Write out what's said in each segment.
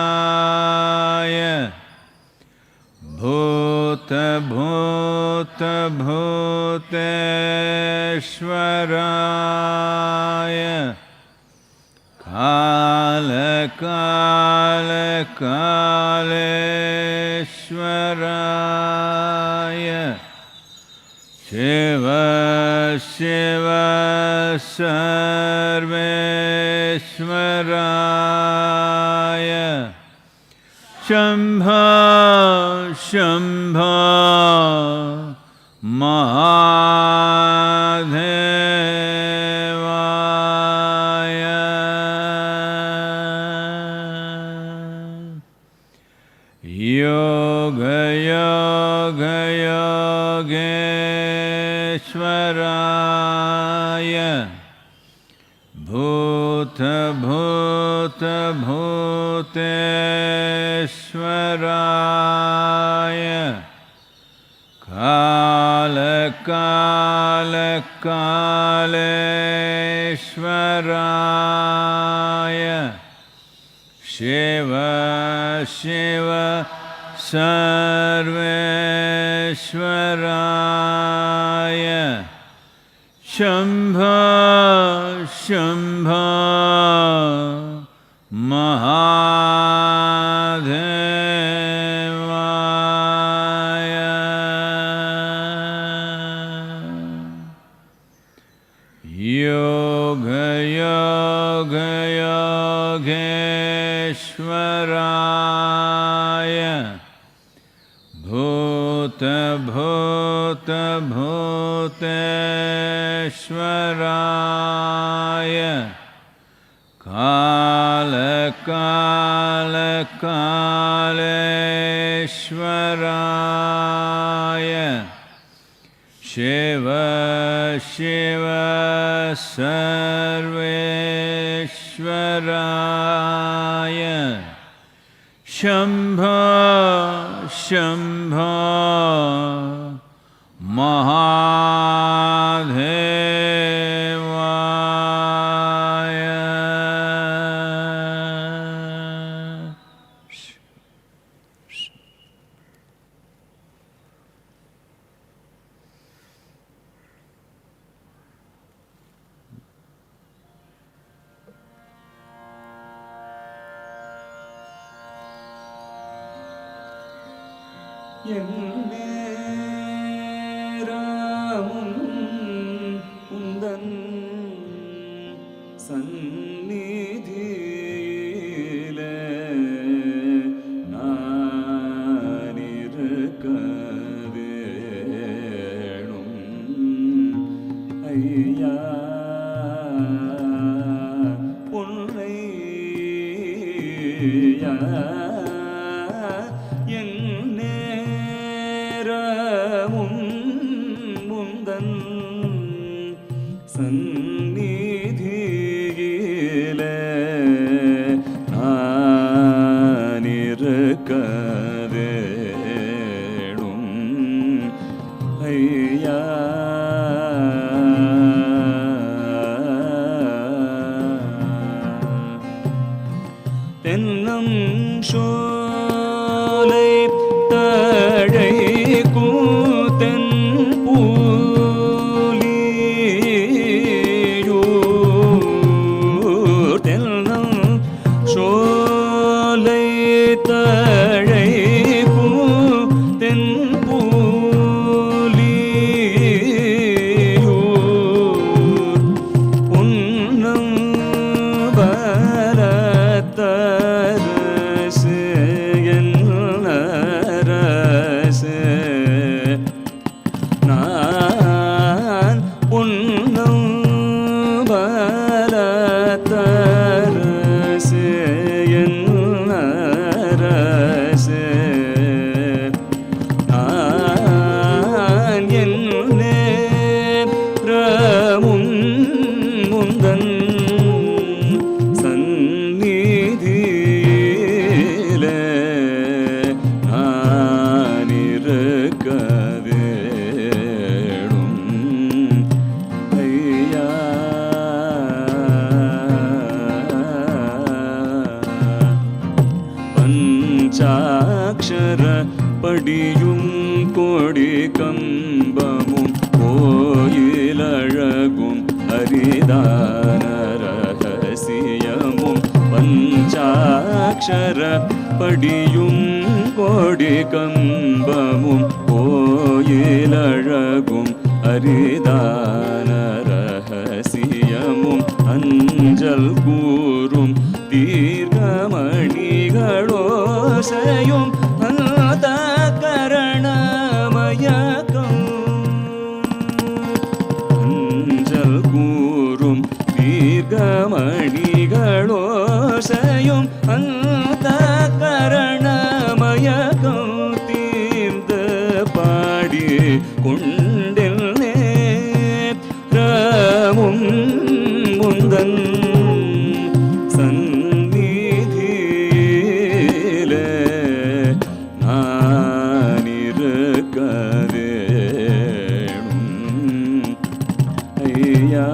योगयोगयोगेश्वराय भूतभूतभूतेश्वराय कालकालकालेश्वराय शिव शिव सर्वेश्वराय शम्भो शम्भो महादेवाय योगयोगयोगेश्वराय भूतभूतभूतेश्वराय कालकालकालेश्वराय शिव शिव सर्वेश्वराय शम्भो शम्भो महादेवाय योगयोगयोगेश्वराय भूतभूतभूतेश्वराय कालकालकालेश्वराय शिव शिव सर्वेश्वराय शम्भो शम्भो महादेवाय உந்தன் சந்நிதியிலே நான் இருக்க வேணும் ஐயா பொன்னையா முந்தன் சந்நிதியிலே நான் இருக்க வேணும் ஐயா தென்னம் சோலை தழை கூத்தன் பூலி கம்பமும் கோயிலழகும் அரிதான ரகசியமும் பஞ்சாட்சர படியும் கோடி கம்பமும் கோயிலழகும் அரிதான ரகசியமும் அஞ்சல் கூறும் தீர்க்கமணிகளோசையும் அந்த கரணமயக்கம் அஞ்சல் கூறும் தீர்க்கமணிகளோசையும் அந்த கரணமயக்கம் தீர்ந்து பாடி கொண்டெல்லே ராமும் முந்தன் சந்நிதியிலே நானிருக்க வேணும் ஐயா.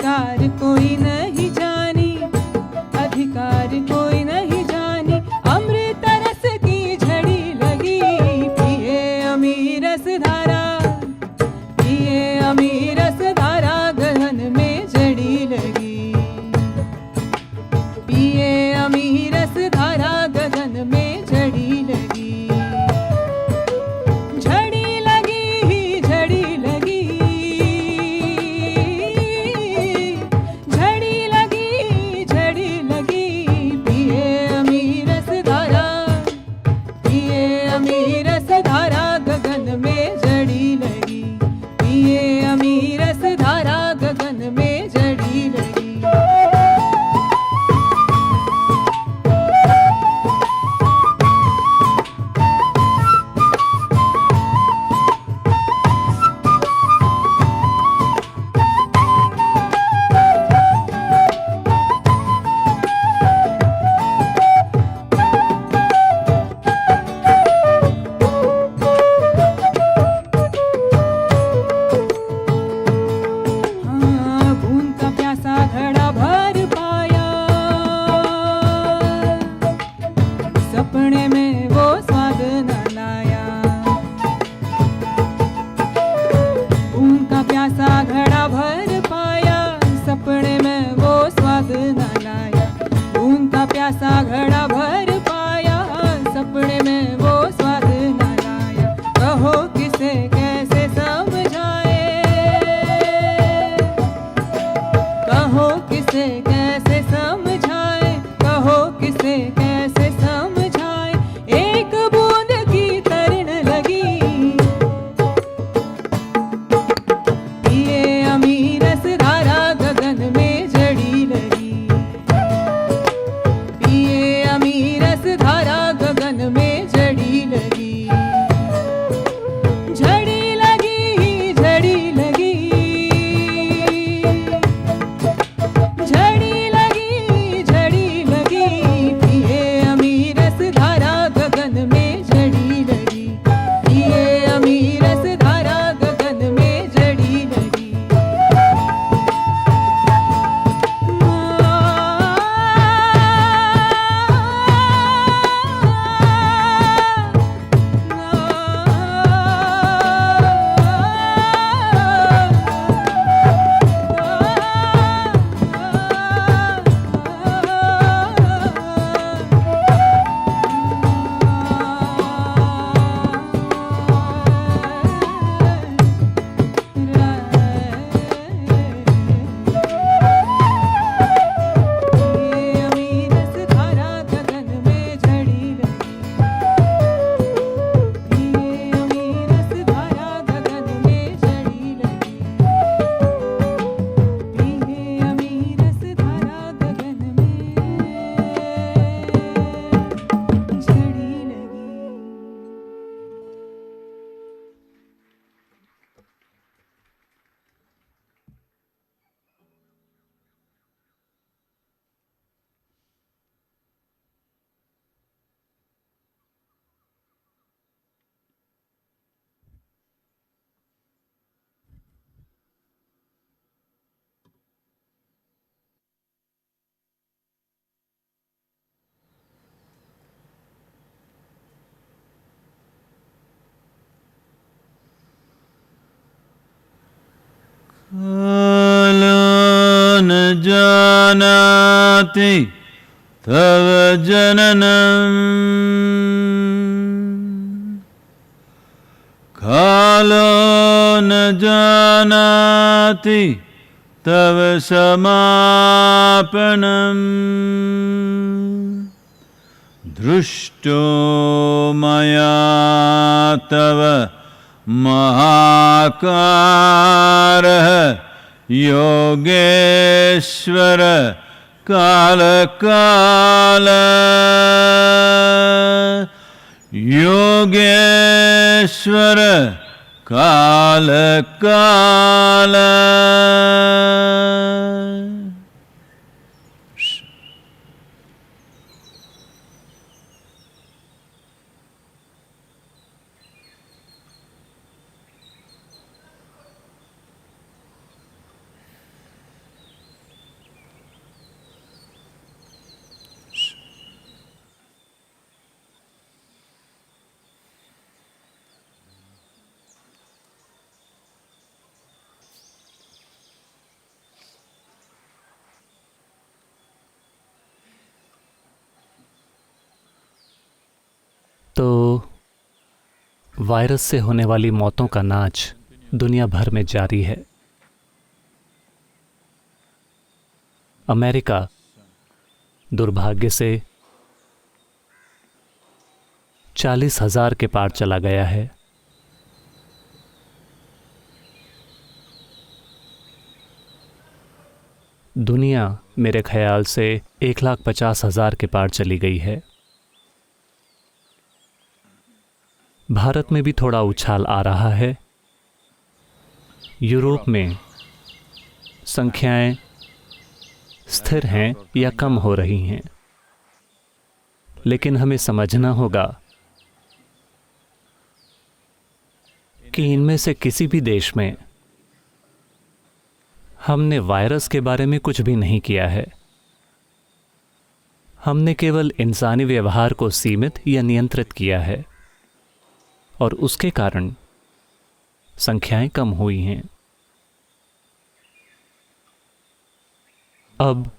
अधिकार कोई नहीं जानी, अधिकार कोई नहीं जानी, अमृत रस की झड़ी लगी, पिए अमीर रस धारा, पिए अमीर रस धारा, गहन में जड़ी लगी, पिए अमीर रस धारा, गगन में जड़ी लगी, झड़ी लगी, झड़ी लगी, झड़ी लगी, झड़ी लगी, पिए अमीर रस धारा, पिए अमीर रस धारा, गगन में जड़ी लगी, पिए अमीर रस धारा, गगन में जड़ी लगी। हाँ, खून का प्यासा घड़ा भर पाया, सपने में वो स्वाद न लाया, खून का प्यासा घड़ा भर पाया, सपने में वो स्वाद न लाया, खून का प्यासा घड़ा भर पाया, सपने में वो स्वाद न लाया, कहो किसे कैसे समझाए, कहो किसे कैसे समझाए, कहो किसे कैसे समझाए, एक बूंद की तरण लगी, पिए अमीर रस धारा, गगन में जड़ी लगी, पिए अमीर रस धारा, गगन में जड़ी लगी, झड़ी लगी, झड़ी लगी, झड़ी लगी, झड़ी लगी, पिए अमीर रस धारा, गगन में जड़ी लगी, पिए अमीर रस धारा, गगन में जड़ी लगी। कालो न जानाति तव जननम्, कालो न जानाति तव समापनम्, दृष्टो मया तव महाकारः योगेश्वर काल काल, योगेश्वर काल काल। वायरस से होने वाली मौतों का नाच दुनिया भर में जारी है। अमेरिका दुर्भाग्य से 40,000 के पार चला गया है। दुनिया मेरे ख्याल से 1,50,000 के पार चली गई है। भारत में भी थोड़ा उछाल आ रहा है। यूरोप में संख्याएं स्थिर हैं या कम हो रही हैं, लेकिन हमें समझना होगा कि इनमें से किसी भी देश में हमने वायरस के बारे में कुछ भी नहीं किया है। हमने केवल इंसानी व्यवहार को सीमित या नियंत्रित किया है और उसके कारण संख्याएं कम हुई हैं। अब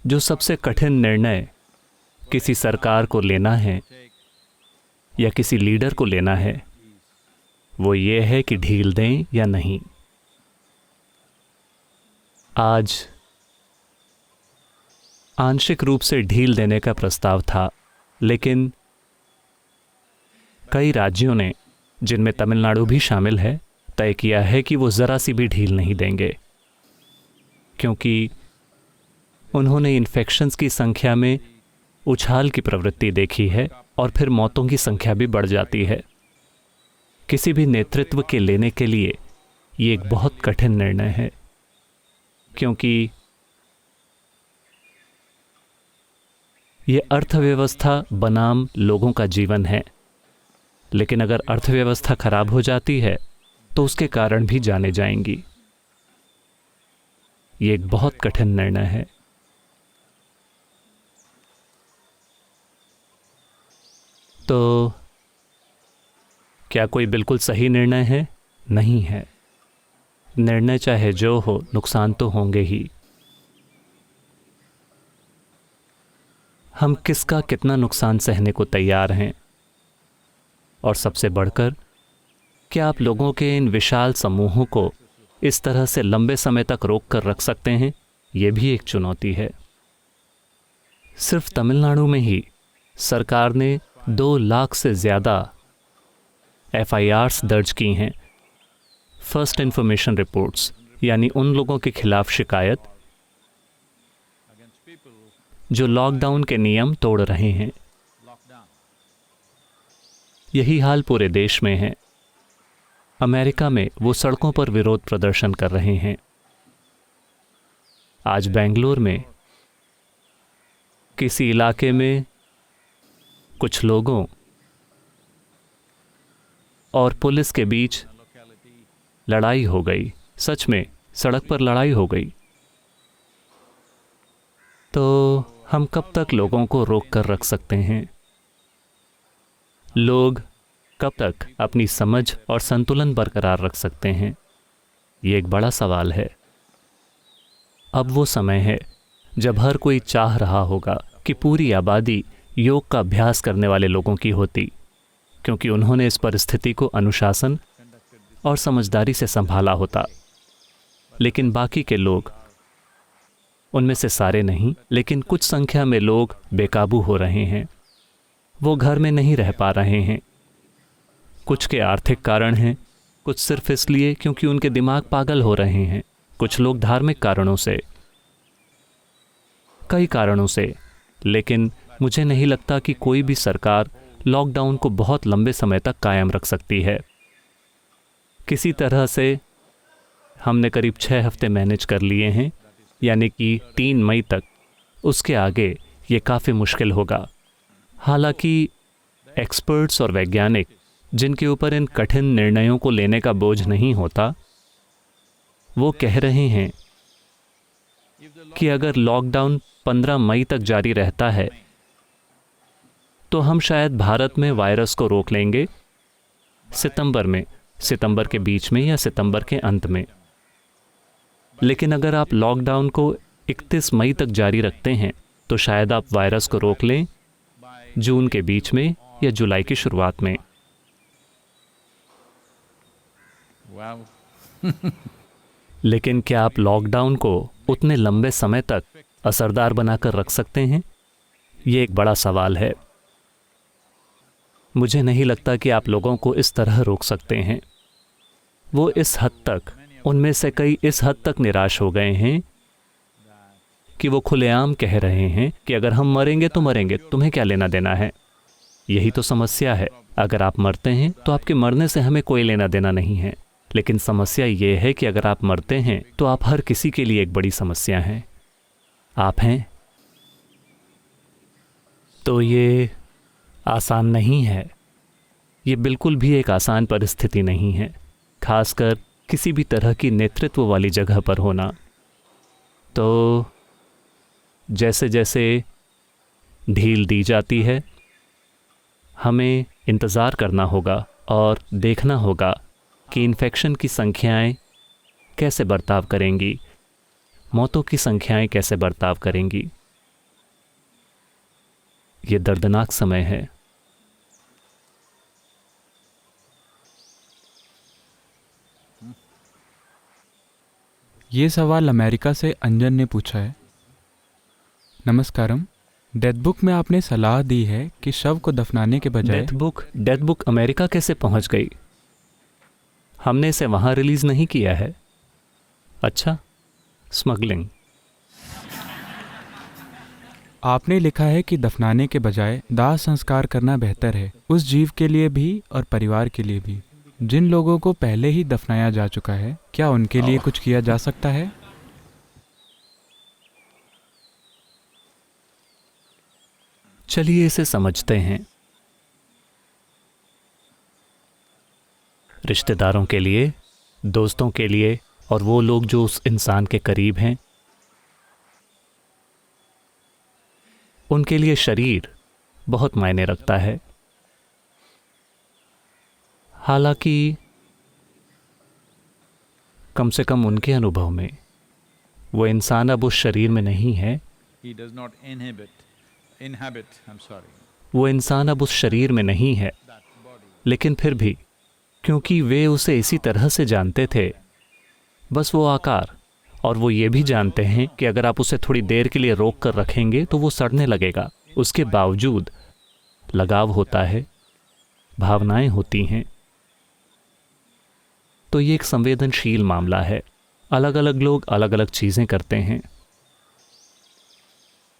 जो सबसे कठिन निर्णय किसी सरकार को लेना है या किसी लीडर को लेना है, वो ये है कि ढील दें या नहीं। आज आंशिक रूप से ढील देने का प्रस्ताव था, लेकिन कई राज्यों ने, जिनमें तमिलनाडु भी शामिल है, तय किया है कि वो ज़रा सी भी ढील नहीं देंगे, क्योंकि उन्होंने इन्फेक्शंस की संख्या में उछाल की प्रवृत्ति देखी है और फिर मौतों की संख्या भी बढ़ जाती है। किसी भी नेतृत्व के लेने के लिए ये एक बहुत कठिन निर्णय है, क्योंकि ये अर्थव्यवस्था बनाम लोगों का जीवन है। लेकिन अगर अर्थव्यवस्था खराब हो जाती है तो उसके कारण भी जाने जाएंगी। ये एक बहुत कठिन निर्णय है। तो क्या कोई बिल्कुल सही निर्णय है? नहीं है। निर्णय चाहे जो हो, नुकसान तो होंगे ही। हम किसका कितना नुकसान सहने को तैयार हैं? और सबसे बढ़कर, क्या आप लोगों के इन विशाल समूहों को इस तरह से लंबे समय तक रोक कर रख सकते हैं? ये भी एक चुनौती है। सिर्फ तमिलनाडु में ही सरकार ने 2 लाख से ज़्यादा FIRs दर्ज की हैं, फर्स्ट इन्फॉर्मेशन रिपोर्ट्स, यानी उन लोगों के खिलाफ शिकायत जो लॉकडाउन के नियम तोड़ रहे हैं। यही हाल पूरे देश में है। अमेरिका में वो सड़कों पर विरोध प्रदर्शन कर रहे हैं। आज बेंगलुरु में किसी इलाके में कुछ लोगों और पुलिस के बीच लड़ाई हो गई। सच में सड़क पर लड़ाई हो गई। तो हम कब तक लोगों को रोक कर रख सकते हैं? लोग कब तक अपनी समझ और संतुलन बरकरार रख सकते हैं? ये एक बड़ा सवाल है। अब वो समय है जब हर कोई चाह रहा होगा कि पूरी आबादी योग का अभ्यास करने वाले लोगों की होती, क्योंकि उन्होंने इस परिस्थिति को अनुशासन और समझदारी से संभाला होता। लेकिन बाकी के लोग, उनमें से सारे नहीं, लेकिन कुछ संख्या में लोग बेकाबू हो रहे हैं। वो घर में नहीं रह पा रहे हैं। कुछ के आर्थिक कारण हैं, कुछ सिर्फ इसलिए क्योंकि उनके दिमाग पागल हो रहे हैं, कुछ लोग धार्मिक कारणों से, कई कारणों से। लेकिन मुझे नहीं लगता कि कोई भी सरकार लॉकडाउन को बहुत लंबे समय तक कायम रख सकती है। किसी तरह से हमने करीब 6 हफ्ते मैनेज कर लिए हैं, यानी कि 3 मई तक। उसके आगे ये काफ़ी मुश्किल होगा। हालांकि एक्सपर्ट्स और वैज्ञानिक, जिनके ऊपर इन कठिन निर्णयों को लेने का बोझ नहीं होता, वो कह रहे हैं कि अगर लॉकडाउन 15 मई तक जारी रहता है तो हम शायद भारत में वायरस को रोक लेंगे सितंबर के बीच में या सितंबर के अंत में। लेकिन अगर आप लॉकडाउन को 31 मई तक जारी रखते हैं तो शायद आप वायरस को रोक लें जून के बीच में या जुलाई की शुरुआत में। लेकिन क्या आप लॉकडाउन को उतने लंबे समय तक असरदार बनाकर रख सकते हैं? ये एक बड़ा सवाल है। मुझे नहीं लगता कि आप लोगों को इस तरह रोक सकते हैं। वो इस हद तक, उनमें से कई इस हद तक निराश हो गए हैं कि वो खुलेआम कह रहे हैं कि अगर हम मरेंगे तो मरेंगे, तुम्हें क्या लेना देना है। यही तो समस्या है। अगर आप मरते हैं तो आपके मरने से हमें कोई लेना देना नहीं है। लेकिन समस्या ये है कि अगर आप मरते हैं तो आप हर किसी के लिए एक बड़ी समस्या हैं। आप हैं। तो ये आसान नहीं है। ये बिल्कुल भी एक आसान परिस्थिति नहीं है, खासकर किसी भी तरह की नेतृत्व वाली जगह पर होना। तो जैसे जैसे ढील दी जाती है, हमें इंतज़ार करना होगा और देखना होगा कि इन्फेक्शन की संख्याएं कैसे बर्ताव करेंगी, मौतों की संख्याएं कैसे बर्ताव करेंगी। ये दर्दनाक समय है। ये सवाल अमेरिका से अंजन ने पूछा है। नमस्कारम। डेथ बुक में आपने सलाह दी है कि शव को दफनाने के बजाय। डेथ बुक अमेरिका कैसे पहुंच गई? हमने इसे वहां रिलीज नहीं किया है। अच्छा, स्मगलिंग। आपने लिखा है कि दफनाने के बजाय दाह संस्कार करना बेहतर है, उस जीव के लिए भी और परिवार के लिए भी। जिन लोगों को पहले ही दफनाया जा चुका है, क्या उनके लिए कुछ किया जा सकता है? चलिए इसे समझते हैं। रिश्तेदारों के लिए, दोस्तों के लिए और वो लोग जो उस इंसान के करीब हैं, उनके लिए शरीर बहुत मायने रखता है। हालांकि कम से कम उनके अनुभव में वो इंसान अब उस शरीर में नहीं है। वो इंसान अब उस शरीर में नहीं है, लेकिन फिर भी क्योंकि वे उसे इसी तरह से जानते थे, बस वो आकार, और वो ये भी जानते हैं कि अगर आप उसे थोड़ी देर के लिए रोक कर रखेंगे तो वो सड़ने लगेगा। उसके बावजूद लगाव होता है, भावनाएं होती हैं। तो ये एक संवेदनशील मामला है। अलग अलग लोग अलग अलग चीज़ें करते हैं।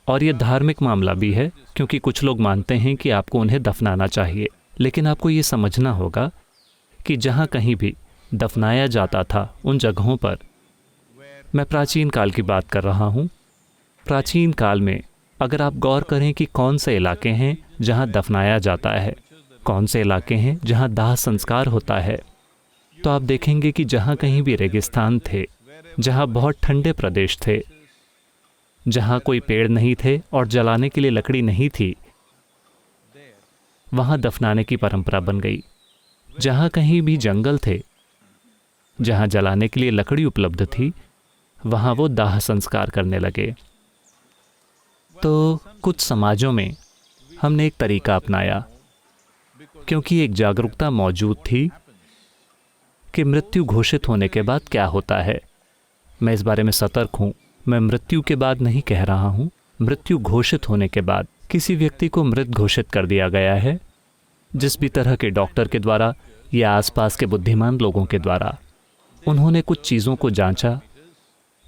और ये धार्मिक मामला भी है, क्योंकि कुछ लोग मानते हैं कि आपको उन्हें दफनाना चाहिए। लेकिन आपको ये समझना होगा कि जहाँ कहीं भी दफनाया जाता था, उन जगहों पर, मैं प्राचीन काल की बात कर रहा हूँ, प्राचीन काल में अगर आप गौर करें कि कौन से इलाके हैं जहाँ दफनाया जाता है, कौन से इलाके हैं जहाँ दाह संस्कार होता है, तो आप देखेंगे कि जहाँ कहीं भी रेगिस्तान थे, जहाँ बहुत ठंडे प्रदेश थे, जहाँ कोई पेड़ नहीं थे और जलाने के लिए लकड़ी नहीं थी, वहाँ दफनाने की परंपरा बन गई। जहाँ कहीं भी जंगल थे, जहाँ जलाने के लिए लकड़ी उपलब्ध थी, वहाँ वो दाह संस्कार करने लगे। तो कुछ समाजों में हमने एक तरीका अपनाया, क्योंकि एक जागरूकता मौजूद थी कि मृत्यु घोषित होने के बाद क्या होता है। मैं इस बारे में सतर्क हूँ। मैं मृत्यु के बाद नहीं कह रहा हूँ, मृत्यु घोषित होने के बाद। किसी व्यक्ति को मृत घोषित कर दिया गया है, जिस भी तरह के डॉक्टर के द्वारा या आसपास के बुद्धिमान लोगों के द्वारा। उन्होंने कुछ चीज़ों को जांचा,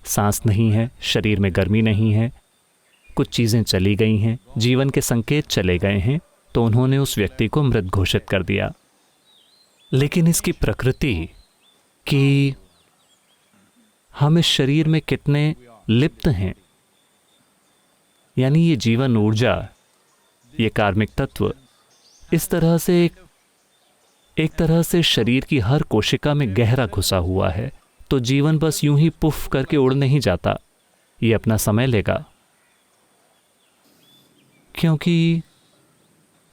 सांस नहीं है, शरीर में गर्मी नहीं है, कुछ चीज़ें चली गई हैं, जीवन के संकेत चले गए हैं, तो उन्होंने उस व्यक्ति को मृत घोषित कर दिया। लेकिन इसकी प्रकृति कि हम इस शरीर में कितने लिप्त हैं, यानी ये जीवन ऊर्जा, ये कार्मिक तत्व इस तरह से एक तरह से शरीर की हर कोशिका में गहरा घुसा हुआ है। तो जीवन बस यूं ही पुफ करके उड़ नहीं जाता, ये अपना समय लेगा। क्योंकि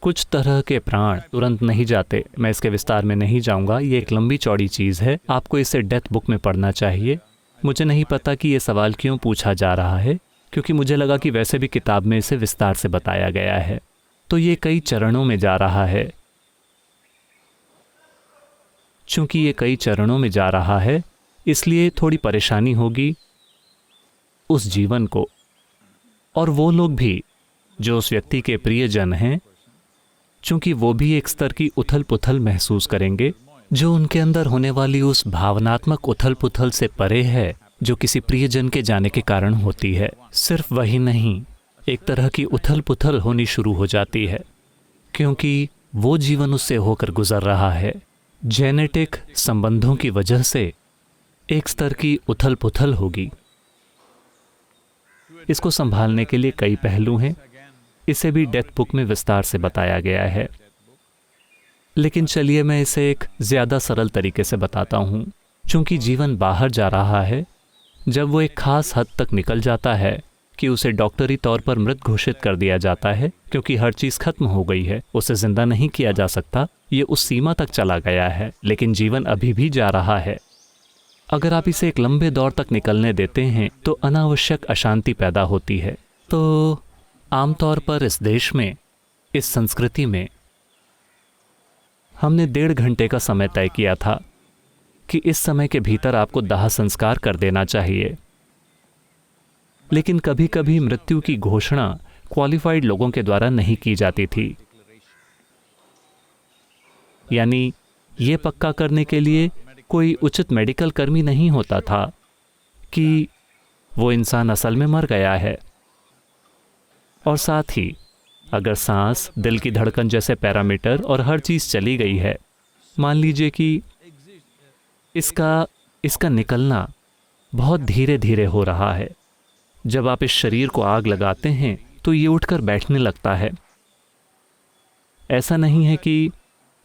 कुछ तरह के प्राण तुरंत नहीं जाते। मैं इसके विस्तार में नहीं जाऊंगा, ये एक लंबी चौड़ी चीज़ है, आपको इसे डेथ बुक में पढ़ना चाहिए। मुझे नहीं पता कि ये सवाल क्यों पूछा जा रहा है, क्योंकि मुझे लगा कि वैसे भी किताब में इसे विस्तार से बताया गया है। तो ये कई चरणों में जा रहा है। चूंकि ये कई चरणों में जा रहा है, इसलिए थोड़ी परेशानी होगी उस जीवन को, और वो लोग भी जो उस व्यक्ति के प्रियजन हैं, चूंकि वो भी एक स्तर की उथल पुथल महसूस करेंगे जो उनके अंदर होने वाली उस भावनात्मक उथल पुथल से परे है जो किसी प्रियजन के जाने के कारण होती है। सिर्फ वही नहीं, एक तरह की उथल पुथल होनी शुरू हो जाती है क्योंकि वो जीवन उससे होकर गुजर रहा है। जेनेटिक संबंधों की वजह से एक स्तर की उथल पुथल होगी। इसको संभालने के लिए कई पहलू हैं, इसे भी डेथ बुक में विस्तार से बताया गया है, लेकिन चलिए मैं इसे एक ज़्यादा सरल तरीके से बताता हूँ। चूंकि जीवन बाहर जा रहा है, जब वो एक खास हद तक निकल जाता है कि उसे डॉक्टरी तौर पर मृत घोषित कर दिया जाता है क्योंकि हर चीज़ खत्म हो गई है, उसे जिंदा नहीं किया जा सकता, ये उस सीमा तक चला गया है, लेकिन जीवन अभी भी जा रहा है। अगर आप इसे एक लंबे दौर तक निकलने देते हैं तो अनावश्यक अशांति पैदा होती है। तो आमतौर पर इस देश में, इस संस्कृति में, हमने 1.5 घंटे का समय तय किया था कि इस समय के भीतर आपको दाह संस्कार कर देना चाहिए। लेकिन कभी कभी मृत्यु की घोषणा क्वालिफाइड लोगों के द्वारा नहीं की जाती थी, यानी ये पक्का करने के लिए कोई उचित मेडिकल कर्मी नहीं होता था कि वो इंसान असल में मर गया है। और साथ ही अगर सांस, दिल की धड़कन जैसे पैरामीटर और हर चीज़ चली गई है, मान लीजिए कि इसका निकलना बहुत धीरे धीरे हो रहा है, जब आप इस शरीर को आग लगाते हैं तो ये उठकर बैठने लगता है। ऐसा नहीं है कि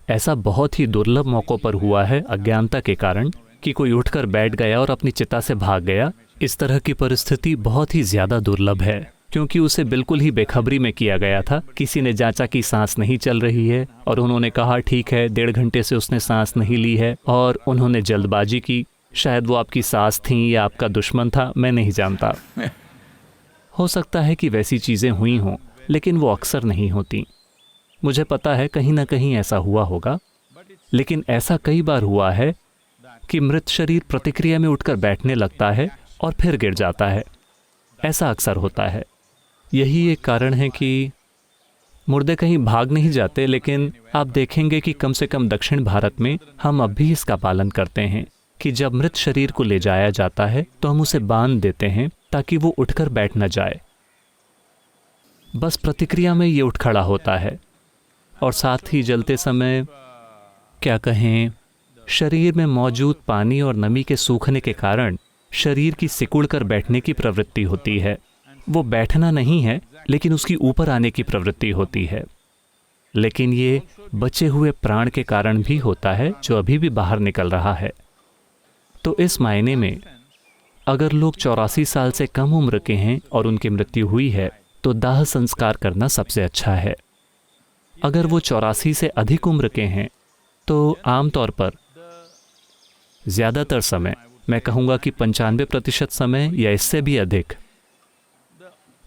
ऐसा बहुत ही दुर्लभ मौक़ों पर हुआ है अज्ञानता के कारण कि कोई उठकर बैठ गया और अपनी चिता से भाग गया। इस तरह की परिस्थिति बहुत ही ज़्यादा दुर्लभ है क्योंकि उसे बिल्कुल ही बेखबरी में किया गया था। किसी ने जांचा कि सांस नहीं चल रही है और उन्होंने कहा ठीक है, 1.5 घंटे से उसने सांस नहीं ली है, और उन्होंने जल्दबाजी की। शायद वो आपकी सास थी या आपका दुश्मन था, मैं नहीं जानता। हो सकता है कि वैसी चीज़ें हुई हों, लेकिन वो अक्सर नहीं होती। मुझे पता है कहीं ना कहीं ऐसा हुआ होगा, लेकिन ऐसा कई बार हुआ है कि मृत शरीर प्रतिक्रिया में उठकर बैठने लगता है और फिर गिर जाता है। ऐसा अक्सर होता है। यही एक कारण है कि मुर्दे कहीं भाग नहीं जाते, लेकिन आप देखेंगे कि कम से कम दक्षिण भारत में हम अब भी इसका पालन करते हैं कि जब मृत शरीर को ले जाया जाता है तो हम उसे बांध देते हैं ताकि वो उठकर बैठ न जाए। बस प्रतिक्रिया में ये उठ खड़ा होता है, और साथ ही जलते समय, क्या कहें, शरीर में मौजूद पानी और नमी के सूखने के कारण शरीर की सिकुड़ कर बैठने की प्रवृत्ति होती है। वो बैठना नहीं है, लेकिन उसकी ऊपर आने की प्रवृत्ति होती है। लेकिन ये बचे हुए प्राण के कारण भी होता है जो अभी भी बाहर निकल रहा है। तो इस मायने में अगर लोग 84 साल से कम उम्र के हैं और उनकी मृत्यु हुई है तो दाह संस्कार करना सबसे अच्छा है। अगर वो 84 से अधिक उम्र के हैं तो आमतौर पर ज़्यादातर समय, मैं कहूँगा कि 95% समय या इससे भी अधिक,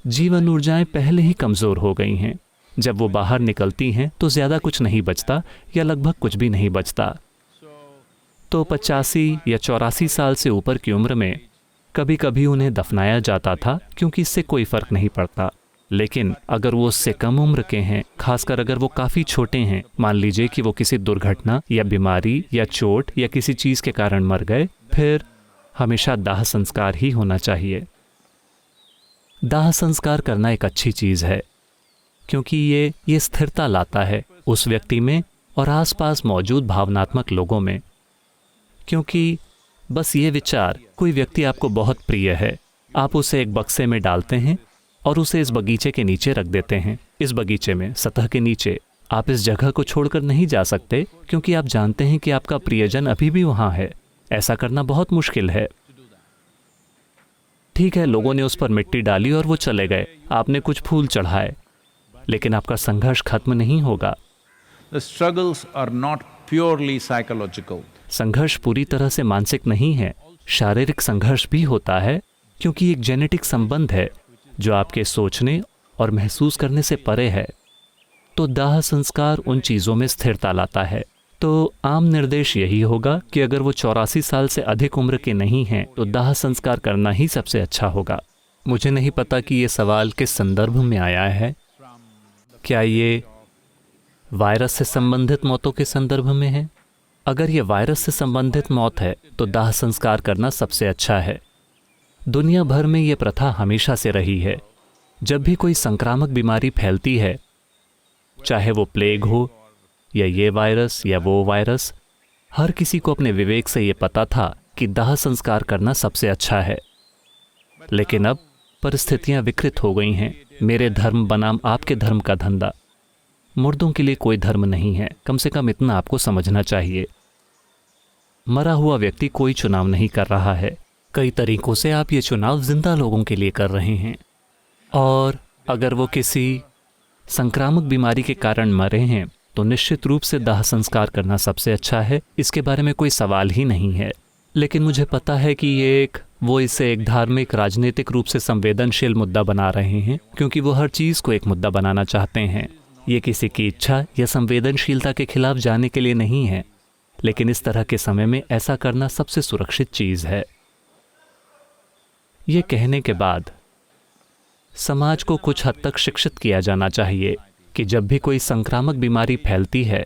जीवन ऊर्जाएं पहले ही कमज़ोर हो गई हैं। जब वो बाहर निकलती हैं तो ज़्यादा कुछ नहीं बचता या लगभग कुछ भी नहीं बचता। तो 85 या 84 साल से ऊपर की उम्र में कभी कभी उन्हें दफनाया जाता था क्योंकि इससे कोई फ़र्क नहीं पड़ता। लेकिन अगर वो उससे कम उम्र के हैं, खासकर अगर वो काफ़ी छोटे हैं, मान लीजिए कि वो किसी दुर्घटना या बीमारी या चोट या किसी चीज़ के कारण मर गए, फिर हमेशा दाह संस्कार ही होना चाहिए। दाह संस्कार करना एक अच्छी चीज़ है क्योंकि ये स्थिरता लाता है उस व्यक्ति में और आसपास मौजूद भावनात्मक लोगों में। क्योंकि बस ये विचार, कोई व्यक्ति आपको बहुत प्रिय है, आप उसे एक बक्से में डालते हैं और उसे इस बगीचे के नीचे रख देते हैं। इस बगीचे में सतह के नीचे आप इस जगह को छोड़कर नहीं जा सकते क्योंकि आप जानते हैं कि आपका प्रियजन अभी भी वहाँ है। ऐसा करना बहुत मुश्किल है। ठीक है, लोगों ने उस पर मिट्टी डाली और वो चले गए, आपने कुछ फूल चढ़ाए, लेकिन आपका संघर्ष खत्म नहीं होगा। The struggles are not purely psychological. संघर्ष पूरी तरह से मानसिक नहीं है, शारीरिक संघर्ष भी होता है क्योंकि एक जेनेटिक संबंध है जो आपके सोचने और महसूस करने से परे है। तो दाह संस्कार उन चीज़ों में स्थिरता लाता है। तो आम निर्देश यही होगा कि अगर वो 84 साल से अधिक उम्र के नहीं हैं तो दाह संस्कार करना ही सबसे अच्छा होगा। मुझे नहीं पता कि ये सवाल किस संदर्भ में आया है। क्या ये वायरस से संबंधित मौतों के संदर्भ में है? अगर ये वायरस से संबंधित मौत है तो दाह संस्कार करना सबसे अच्छा है। दुनिया भर में ये प्रथा हमेशा से रही है। जब भी कोई संक्रामक बीमारी फैलती है, चाहे वो प्लेग हो या ये वायरस या वो वायरस, हर किसी को अपने विवेक से ये पता था कि दाह संस्कार करना सबसे अच्छा है। लेकिन अब परिस्थितियां विकृत हो गई हैं। मेरे धर्म बनाम आपके धर्म का धंधा। मुर्दों के लिए कोई धर्म नहीं है, कम से कम इतना आपको समझना चाहिए। मरा हुआ व्यक्ति कोई चुनाव नहीं कर रहा है। कई तरीकों से आप ये चुनाव जिंदा लोगों के लिए कर रहे हैं, और अगर वो किसी संक्रामक बीमारी के कारण मरे हैं तो निश्चित रूप से दाह संस्कार करना सबसे अच्छा है। इसके बारे में कोई सवाल ही नहीं है। लेकिन मुझे पता है कि वो इसे एक धार्मिक राजनीतिक रूप से संवेदनशील मुद्दा बना रहे हैं, क्योंकि वो हर चीज़ को एक मुद्दा बनाना चाहते हैं। ये किसी की इच्छा या संवेदनशीलता के खिलाफ जाने के लिए नहीं है, लेकिन इस तरह के समय में ऐसा करना सबसे सुरक्षित चीज़ है। ये कहने के बाद समाज को कुछ हद तक शिक्षित किया जाना चाहिए कि जब भी कोई संक्रामक बीमारी फैलती है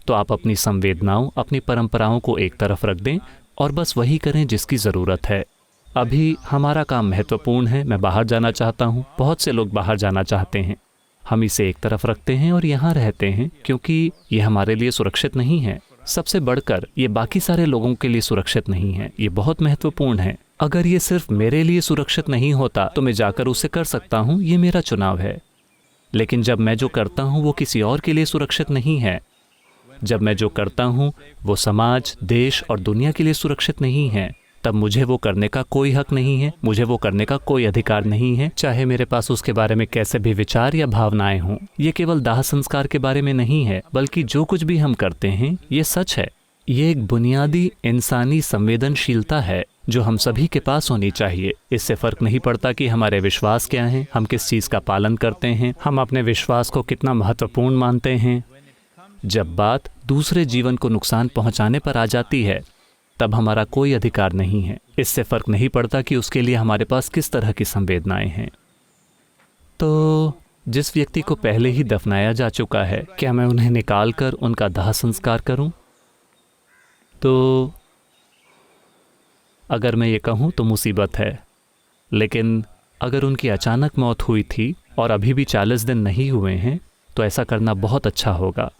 तो आप अपनी संवेदनाओं, अपनी परंपराओं को एक तरफ रख दें और बस वही करें जिसकी ज़रूरत है। अभी हमारा काम महत्वपूर्ण है। मैं बाहर जाना चाहता हूँ, बहुत से लोग बाहर जाना चाहते हैं। हम इसे एक तरफ रखते हैं और यहाँ रहते हैं क्योंकि ये हमारे लिए सुरक्षित नहीं है। सबसे बढ़कर ये बाकी सारे लोगों के लिए सुरक्षित नहीं है। ये बहुत महत्वपूर्ण है। अगर ये सिर्फ मेरे लिए सुरक्षित नहीं होता तो मैं जाकर उसे कर सकता हूँ, ये मेरा चुनाव है। लेकिन जब मैं जो करता हूँ वो किसी और के लिए सुरक्षित नहीं है, जब मैं जो करता हूँ वो समाज, देश और दुनिया के लिए सुरक्षित नहीं है, तब मुझे वो करने का कोई हक नहीं है, मुझे वो करने का कोई अधिकार नहीं है, चाहे मेरे पास उसके बारे में कैसे भी विचार या भावनाएं हों। ये केवल दाह संस्कार के बारे में नहीं है, बल्कि जो कुछ भी हम करते हैं ये सच है। ये एक बुनियादी इंसानी संवेदनशीलता है जो हम सभी के पास होनी चाहिए। इससे फर्क नहीं पड़ता कि हमारे विश्वास क्या हैं, हम किस चीज़ का पालन करते हैं, हम अपने विश्वास को कितना महत्वपूर्ण मानते हैं। जब बात दूसरे जीवन को नुकसान पहुंचाने पर आ जाती है तब हमारा कोई अधिकार नहीं है। इससे फर्क नहीं पड़ता कि उसके लिए हमारे पास किस तरह की संवेदनाएं हैं। तो जिस व्यक्ति को पहले ही दफनाया जा चुका है, क्या मैं उन्हें निकाल कर उनका दाह संस्कार करूं? तो अगर मैं ये कहूं तो मुसीबत है, लेकिन अगर उनकी अचानक मौत हुई थी और अभी भी 40 दिन नहीं हुए हैं तो ऐसा करना बहुत अच्छा होगा।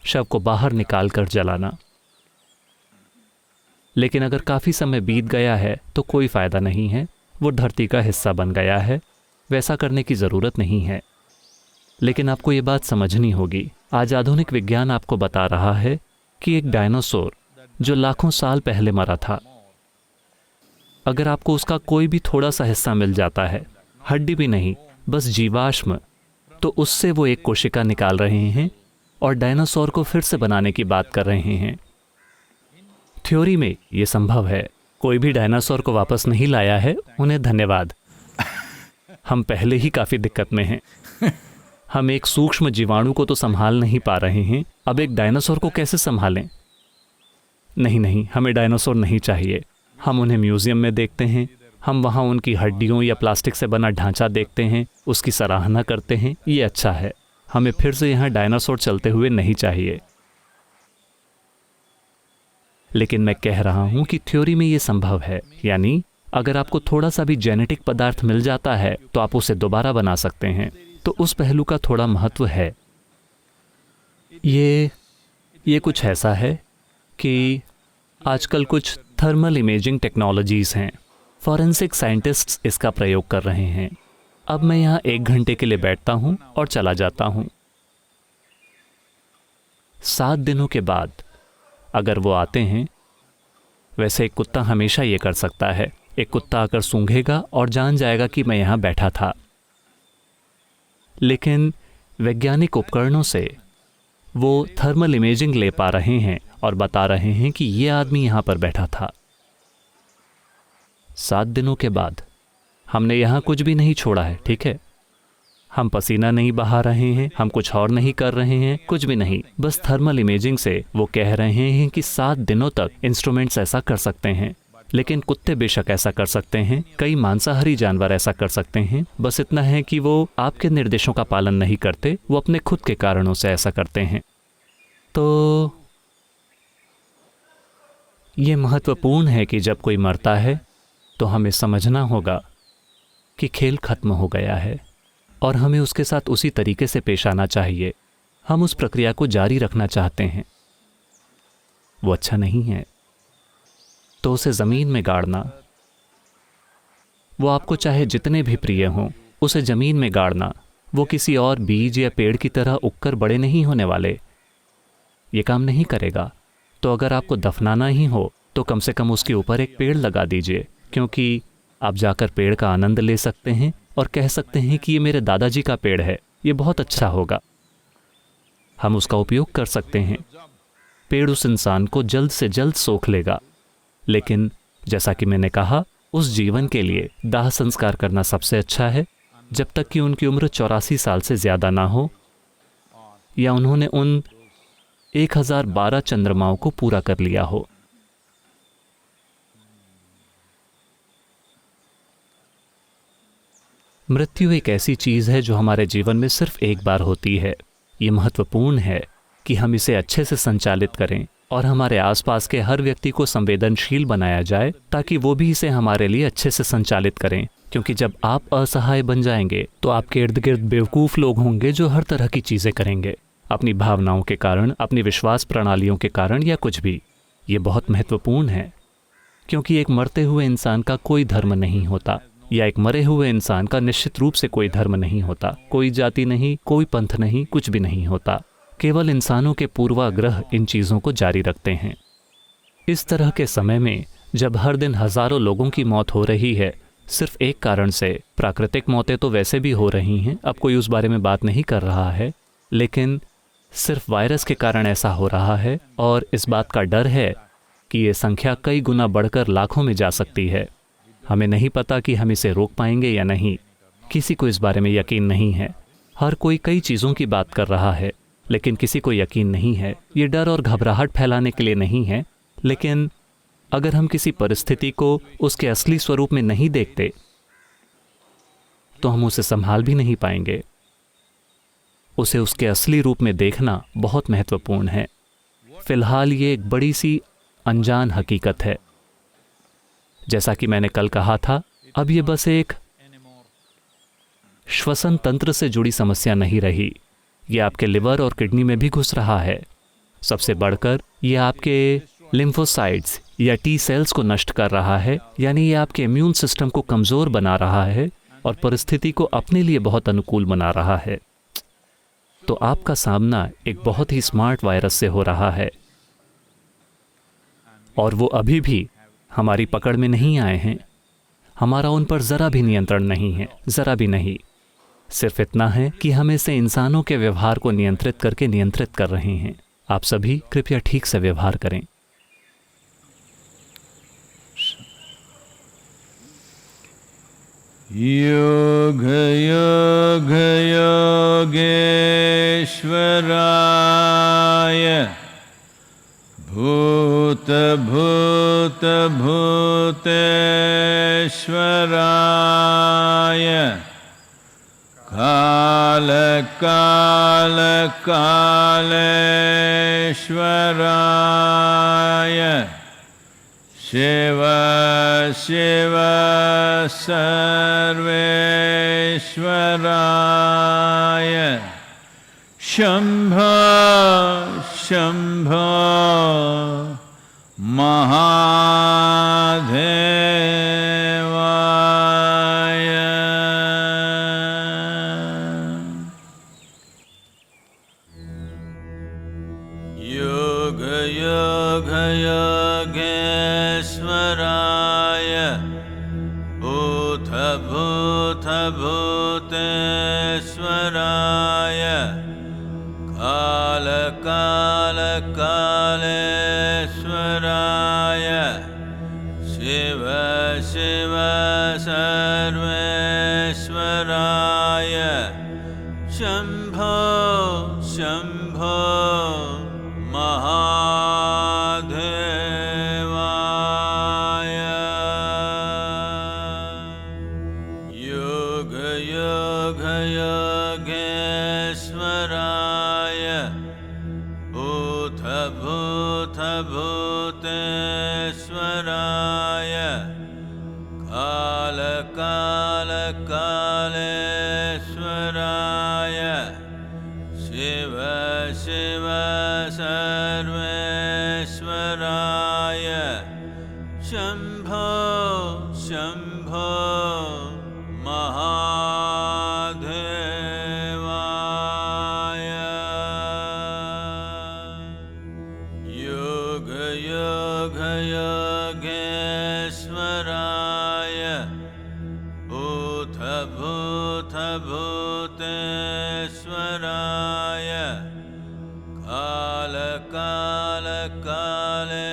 शव को बाहर निकाल कर जलाना। लेकिन अगर काफ़ी समय बीत गया है तो कोई फ़ायदा नहीं है, वो धरती का हिस्सा बन गया है, वैसा करने की ज़रूरत नहीं है। लेकिन आपको ये बात समझनी होगी, आज आधुनिक विज्ञान आपको बता रहा है कि एक डायनासोर जो लाखों साल पहले मरा था, अगर आपको उसका कोई भी थोड़ा सा हिस्सा मिल जाता है, हड्डी भी नहीं, बस जीवाश्म, तो उससे वो एक कोशिका निकाल रहे हैं और डायनासोर को फिर से बनाने की बात कर रहे हैं। थ्योरी में ये संभव है। कोई भी डायनासोर को वापस नहीं लाया है, उन्हें धन्यवाद। हम पहले ही काफ़ी दिक्कत में हैं। हम एक सूक्ष्म जीवाणु को तो संभाल नहीं पा रहे हैं, अब एक डायनासोर को कैसे संभालें? नहीं, हमें डायनासोर नहीं चाहिए। हम उन्हें म्यूज़ियम में देखते हैं, हम वहाँ उनकी हड्डियों या प्लास्टिक से बना ढांचा देखते हैं, उसकी सराहना करते हैं, ये अच्छा है। हमें फिर से यहाँ डायनासोर चलते हुए नहीं चाहिए। लेकिन मैं कह रहा हूँ कि थ्योरी में ये संभव है, यानी अगर आपको थोड़ा सा भी जेनेटिक पदार्थ मिल जाता है तो आप उसे दोबारा बना सकते हैं। तो उस पहलू का थोड़ा महत्व है। ये कुछ ऐसा है कि आजकल कुछ थर्मल इमेजिंग टेक्नोलॉजीज़ हैं, फॉरेंसिक साइंटिस्ट्स इसका प्रयोग कर रहे हैं। अब मैं यहाँ 1 घंटे के लिए बैठता हूँ और चला जाता हूँ। 7 दिनों के बाद अगर वो आते हैं, वैसे एक कुत्ता हमेशा ये कर सकता है। एक कुत्ता आकर सूंघेगा और जान जाएगा कि मैं यहाँ बैठा था। लेकिन वैज्ञानिक उपकरणों से वो थर्मल इमेजिंग ले पा रहे हैं और बता रहे हैं कि ये आदमी यहाँ पर बैठा था। 7 दिनों के बाद हमने यहाँ कुछ भी नहीं छोड़ा है, ठीक है? हम पसीना नहीं बहा रहे हैं, हम कुछ और नहीं कर रहे हैं, कुछ भी नहीं। बस थर्मल इमेजिंग से वो कह रहे हैं कि 7 दिनों तक इंस्ट्रूमेंट्स ऐसा कर सकते हैं। लेकिन कुत्ते बेशक ऐसा कर सकते हैं, कई मांसाहारी जानवर ऐसा कर सकते हैं। बस इतना है कि वो आपके निर्देशों का पालन नहीं करते, वो अपने खुद के कारणों से ऐसा करते हैं। तो ये महत्वपूर्ण है कि जब कोई मरता है तो हमें समझना होगा कि खेल खत्म हो गया है और हमें उसके साथ उसी तरीके से पेश आना चाहिए। हम उस प्रक्रिया को जारी रखना चाहते हैं, वो अच्छा नहीं है तो उसे ज़मीन में गाड़ना, वो आपको चाहे जितने भी प्रिय हों, उसे ज़मीन में गाड़ना, वो किसी और बीज या पेड़ की तरह उगकर बड़े नहीं होने वाले, ये काम नहीं करेगा। तो अगर आपको दफनाना ही हो तो कम से कम उसके ऊपर एक पेड़ लगा दीजिए, क्योंकि आप जाकर पेड़ का आनंद ले सकते हैं और कह सकते हैं कि ये मेरे दादाजी का पेड़ है, ये बहुत अच्छा होगा। हम उसका उपयोग कर सकते हैं। पेड़ उस इंसान को जल्द से जल्द सोख लेगा, लेकिन जैसा कि मैंने कहा, उस जीवन के लिए दाह संस्कार करना सबसे अच्छा है जब तक कि उनकी उम्र 84 साल से ज़्यादा ना हो या उन्होंने उन 1012 चंद्रमाओं को पूरा कर लिया हो। मृत्यु एक ऐसी चीज़ है जो हमारे जीवन में सिर्फ एक बार होती है। ये महत्वपूर्ण है कि हम इसे अच्छे से संचालित करें और हमारे आसपास के हर व्यक्ति को संवेदनशील बनाया जाए ताकि वो भी इसे हमारे लिए अच्छे से संचालित करें। क्योंकि जब आप असहाय बन जाएंगे तो आपके इर्द गिर्द बेवकूफ़ लोग होंगे जो हर तरह की चीज़ें करेंगे, अपनी भावनाओं के कारण, अपनी विश्वास प्रणालियों के कारण या कुछ भी। ये बहुत महत्वपूर्ण है क्योंकि एक मरते हुए इंसान का कोई धर्म नहीं होता या एक मरे हुए इंसान का निश्चित रूप से कोई धर्म नहीं होता, कोई जाति नहीं, कोई पंथ नहीं, कुछ भी नहीं होता। केवल इंसानों के पूर्वाग्रह इन चीज़ों को जारी रखते हैं। इस तरह के समय में जब हर दिन हज़ारों लोगों की मौत हो रही है सिर्फ एक कारण से, प्राकृतिक मौतें तो वैसे भी हो रही हैं, अब कोई उस बारे में बात नहीं कर रहा है, लेकिन सिर्फ वायरस के कारण ऐसा हो रहा है और इस बात का डर है कि ये संख्या कई गुना बढ़कर लाखों में जा सकती है। हमें नहीं पता कि हम इसे रोक पाएंगे या नहीं, किसी को इस बारे में यकीन नहीं है। हर कोई कई चीज़ों की बात कर रहा है लेकिन किसी को यकीन नहीं है। ये डर और घबराहट फैलाने के लिए नहीं है, लेकिन अगर हम किसी परिस्थिति को उसके असली स्वरूप में नहीं देखते तो हम उसे संभाल भी नहीं पाएंगे। उसे उसके असली रूप में देखना बहुत महत्वपूर्ण है। फिलहाल ये एक बड़ी सी अनजान हकीकत है। जैसा कि मैंने कल कहा था, अब ये बस एक श्वसन तंत्र से जुड़ी समस्या नहीं रही, ये आपके लिवर और किडनी में भी घुस रहा है। सबसे बढ़कर ये आपके लिम्फोसाइट्स या टी सेल्स को नष्ट कर रहा है, यानी ये आपके इम्यून सिस्टम को कमज़ोर बना रहा है और परिस्थिति को अपने लिए बहुत अनुकूल बना रहा है। तो आपका सामना एक बहुत ही स्मार्ट वायरस से हो रहा है और वो अभी भी हमारी पकड़ में नहीं आए हैं। हमारा उन पर ज़रा भी नियंत्रण नहीं है, ज़रा भी नहीं। सिर्फ इतना है कि हम इसे इंसानों के व्यवहार को नियंत्रित करके नियंत्रित कर रहे हैं। आप सभी कृपया ठीक से व्यवहार करें। योग योग योगेश्वराय भूत भूत भूतेश्वराय काल काल कालेश्वराय शिव शिव सर्वेश्वराय शंभ शंभ महादेवाय। योग योग योगेश्वराय भूत भूत भूतेश्वराय काल काल कालेश्वराय शिव शिव सर्वेश्वराय शम्भो शम्भो महादेवाय योग योग योगेश्वराय भूत भूत भूतेश्वराय काल काल कालेश्वराय शिव शिव सर्वेश्वराय शम्भो शम्भो महादेवाय योग योग योगेश्वराय भूत भूत भूतेश्वराय काल काल कालेश्वराय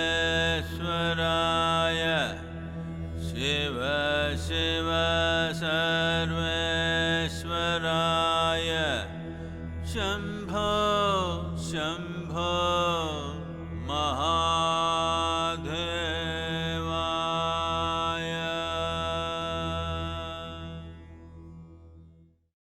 शिव शिव सर्वेश्वराय शम्भो